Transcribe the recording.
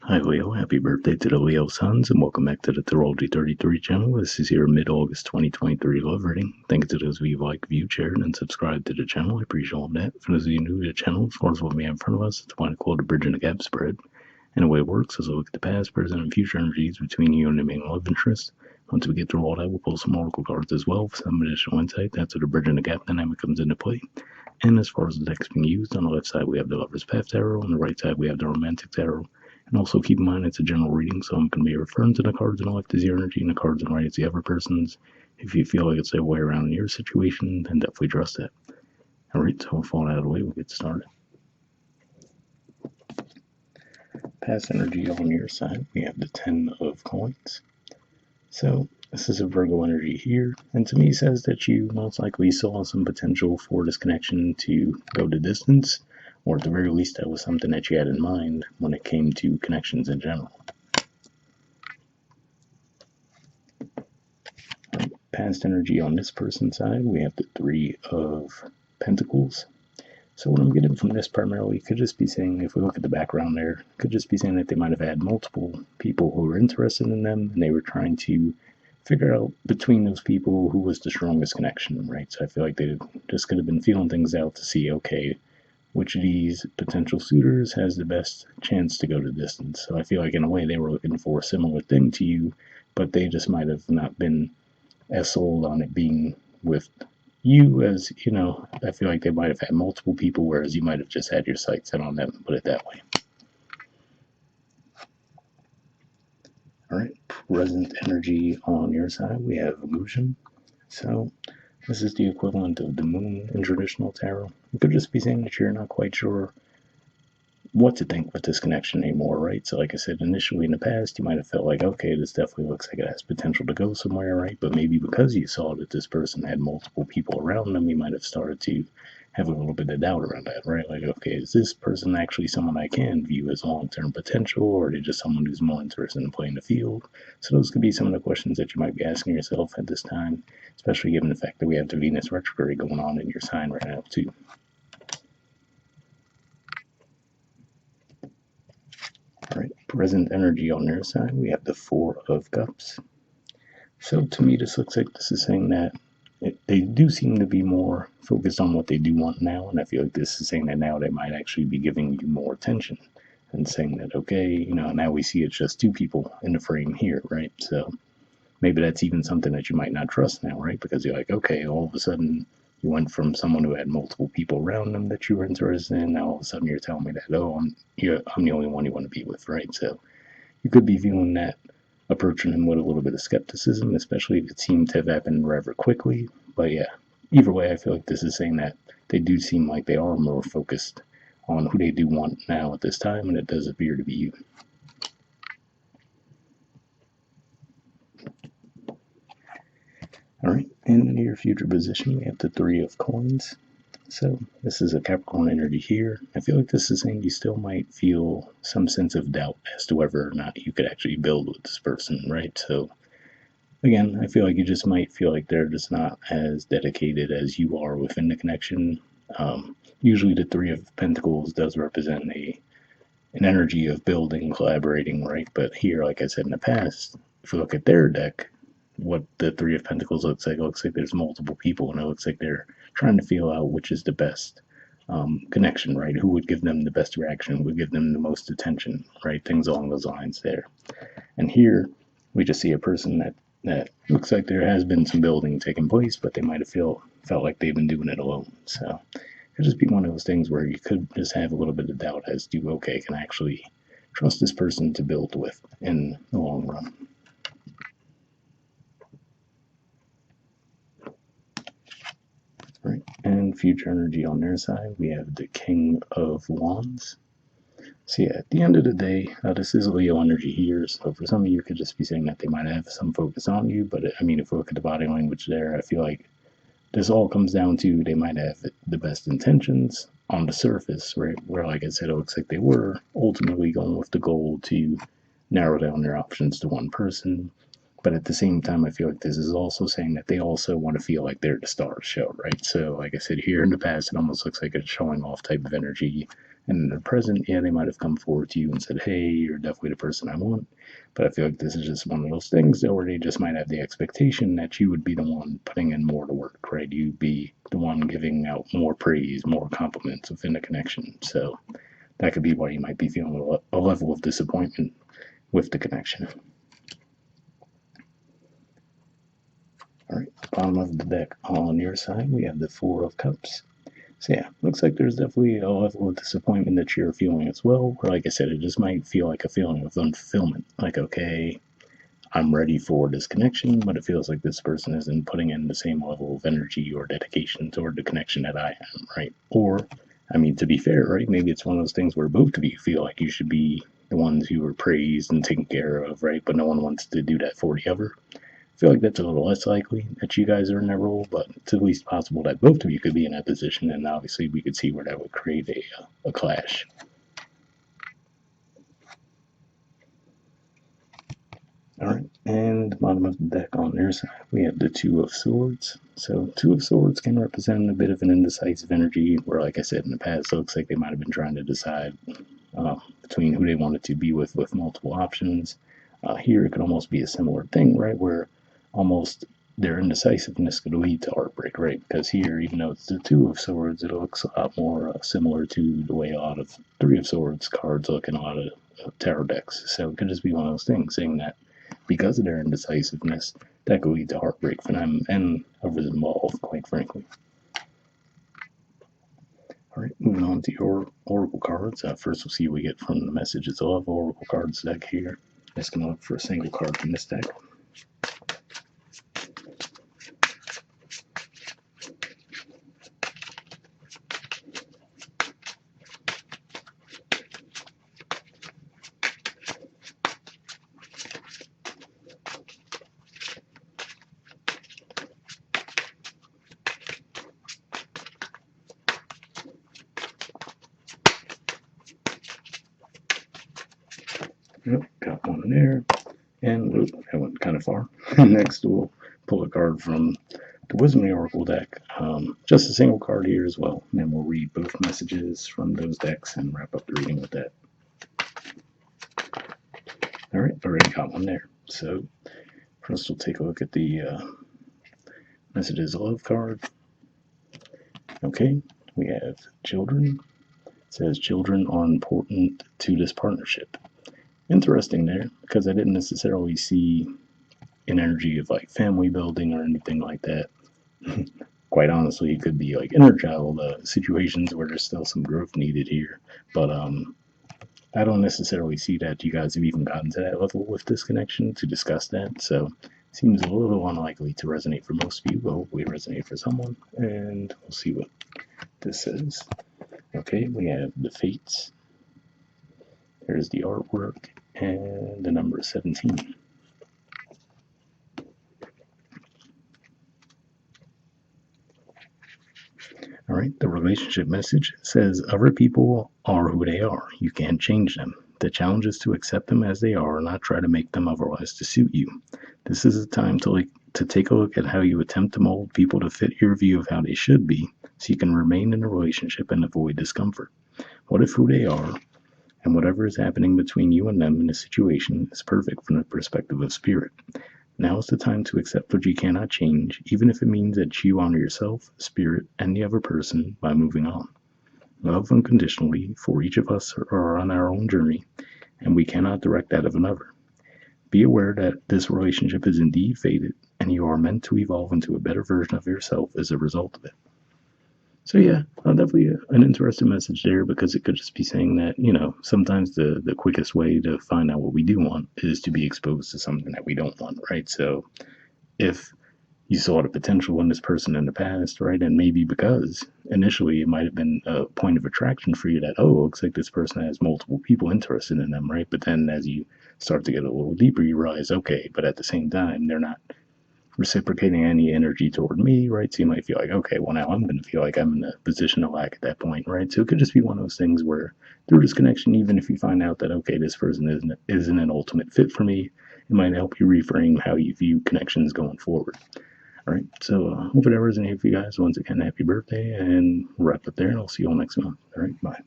Hi Leo, happy birthday to the Leo Suns and welcome back to the Astrology 33 channel. This is your mid-August 2023 love reading. Thanks to those of you who like, viewed, shared, and subscribed to the channel. I appreciate all of that. For those of you new to the channel, as far as what we have in front of us, it's what I call the bridge and the gap spread. And the way it works is I look at the past, present, and future energies between you and the main love interest. Once we get through all that, we'll pull some oracle cards as well for some additional insight. That's where the bridge and the gap dynamic comes into play. And as far as the decks being used, on the left side we have the Lover's Path Tarot, on the right side we have the Romantic Tarot. And also keep in mind it's a general reading, so I'm going to be referring to the cards on the left as your energy and the cards on the right as the other person's. If you feel like it's the way around in your situation, then definitely trust that. Alright, so with all that out of the way, we'll get started. Past energy on your side, we have the 10 of coins. So this is a Virgo energy here, and to me says that you most likely saw some potential for this connection to go the distance, or at the very least that was something that you had in mind when it came to connections in general. Past energy on this person's side, we have the 3 of Pentacles. So what I'm getting from this primarily could just be saying, if we look at the background there, could just be saying that they might have had multiple people who were interested in them, and they were trying to figure out between those people who was the strongest connection, right? So I feel like they just could have been feeling things out to see, okay, which of these potential suitors has the best chance to go the distance. So I feel like in a way they were looking for a similar thing to you, but they just might have not been as sold on it being with you as, I feel like they might have had multiple people, whereas you might have just had your sights set on them, put it that way. All right, present energy on your side, we have illusion. So this is the equivalent of the moon in traditional tarot. It could just be saying that you're not quite sure what to think with this connection anymore, right? So like I said, initially in the past, you might have felt like, okay, this definitely looks like it has potential to go somewhere, right? But maybe because you saw that this person had multiple people around them, you might have started to have a little bit of doubt around that, right? Like, okay, is this person actually someone I can view as long-term potential, or are they just someone who's more interested in playing the field? So those could be some of the questions that you might be asking yourself at this time, especially given the fact that we have the Venus retrograde going on in your sign right now, too. All right, present energy on their side, we have the 4 of Cups. So to me, this looks like this is saying that they do seem to be more focused on what they do want now, and I feel like this is saying that now they might actually be giving you more attention and saying that, okay, now we see it's just 2 people in the frame here, right? So maybe that's even something that you might not trust now, right? Because you're like, okay, all of a sudden you went from someone who had multiple people around them that you were interested in, now all of a sudden you're telling me that, oh, I'm the only one you want to be with, right? So you could be feeling that, approaching him with a little bit of skepticism, especially if it seemed to have happened rather quickly. But yeah, either way, I feel like this is saying that they do seem like they are more focused on who they do want now at this time, and it does appear to be you. All right, in the near future position, we have the 3 of Coins. So this is a Capricorn energy here. I feel like this is saying you still might feel some sense of doubt as to whether or not you could actually build with this person, right? So again, I feel like you just might feel like they're just not as dedicated as you are within the connection. Usually the 3 of Pentacles does represent an energy of building, collaborating, right? But here, like I said in the past, if you look at their deck, what the 3 of Pentacles looks like, it looks like there's multiple people, and it looks like they're trying to feel out which is the best connection, right? Who would give them the best reaction, would give them the most attention, right? Things along those lines there. And here, we just see a person that looks like there has been some building taking place, but they might have felt like they've been doing it alone. So it could just be one of those things where you could just have a little bit of doubt as to, okay, can I actually trust this person to build with in the long run? Right. And future energy on their side, we have the King of Wands. So yeah, at the end of the day, this is Leo energy here. So for some of you, it could just be saying that they might have some focus on you. But I mean, if we look at the body language there, I feel like this all comes down to they might have the best intentions on the surface, right? Where, like I said, it looks like they were ultimately going with the goal to narrow down their options to one person. But at the same time, I feel like this is also saying that they also want to feel like they're the star of the show, right? So, like I said, here in the past, it almost looks like a showing off type of energy. And in the present, yeah, they might have come forward to you and said, hey, you're definitely the person I want. But I feel like this is just one of those things where they just might have the expectation that you would be the one putting in more to work, right? You'd be the one giving out more praise, more compliments within the connection. So that could be why you might be feeling a level of disappointment with the connection. All right, bottom of the deck on your side, we have the Four of Cups. So yeah, looks like there's definitely a level of disappointment that you're feeling as well. Or like I said, it just might feel like a feeling of unfulfillment. Like, okay, I'm ready for this connection, but it feels like this person isn't putting in the same level of energy or dedication toward the connection that I am, right? Or, I mean, to be fair, right? Maybe it's one of those things where both of you feel like you should be the ones who are praised and taken care of, right? But no one wants to do that for the other. I feel like that's a little less likely that you guys are in that role, but it's at least possible that both of you could be in that position, and obviously we could see where that would create a clash. All right, and the bottom of the deck on their side, we have the Two of Swords. So, Two of Swords can represent a bit of an indecisive energy, where, like I said in the past, it looks like they might have been trying to decide between who they wanted to be with multiple options. Here, it could almost be a similar thing, right? Where almost their indecisiveness could lead to heartbreak, right? Because here, even though it's the Two of Swords, it looks a lot more similar to the way a lot of Three of Swords cards look in a lot of tarot decks. So it could just be one of those things saying that because of their indecisiveness, that could lead to heartbreak for them and others involved, quite frankly. All right, moving on to your Oracle cards. First, we'll see what we get from the Messages of Oracle cards deck here. Just going to look for a single card from this deck. Yep, got one there. And that went kind of far. Next, we'll pull a card from the Wisdom of the Oracle deck. Just a single card here as well. And then we'll read both messages from those decks and wrap up the reading with that. All right, already got one there. So first, we'll take a look at the Messages of Love card. Okay, we have children. It says children are important to this partnership. Interesting there, because I didn't necessarily see an energy of like family building or anything like that. Quite honestly, it could be like inner child situations where there's still some growth needed here. But I don't necessarily see that you guys have even gotten to that level with this connection to discuss that. So it seems a little unlikely to resonate for most of you, but hopefully resonate for someone. And we'll see what this says. Okay, we have the Fates. There's the artwork and the number 17. All right, the relationship message says other people are who they are. You can't change them. The challenge is to accept them as they are, not try to make them otherwise to suit you. This is a time to take a look at how you attempt to mold people to fit your view of how they should be, so you can remain in a relationship and avoid discomfort. What if who they are and whatever is happening between you and them in a situation is perfect from the perspective of spirit? Now is the time to accept what you cannot change, even if it means that you honor yourself, spirit, and the other person by moving on. Love unconditionally, for each of us are on our own journey, and we cannot direct that of another. Be aware that this relationship is indeed fated, and you are meant to evolve into a better version of yourself as a result of it. So yeah, definitely an interesting message there, because it could just be saying that, sometimes the quickest way to find out what we do want is to be exposed to something that we don't want, right? So if you saw the potential in this person in the past, right? And maybe because initially it might have been a point of attraction for you that, oh, it looks like this person has multiple people interested in them, right? But then as you start to get a little deeper, you realize, okay, but at the same time, they're not reciprocating any energy toward me, right? So you might feel like, okay, well, now I'm going to feel like I'm in a position of lack at that point, right? So it could just be one of those things where through this connection, even if you find out that, okay, this person isn't an ultimate fit for me, it might help you reframe how you view connections going forward. All right, so hope it ever resonated for you guys. Once again, happy birthday, and we'll wrap up there, and I'll see you all next month. All right, bye.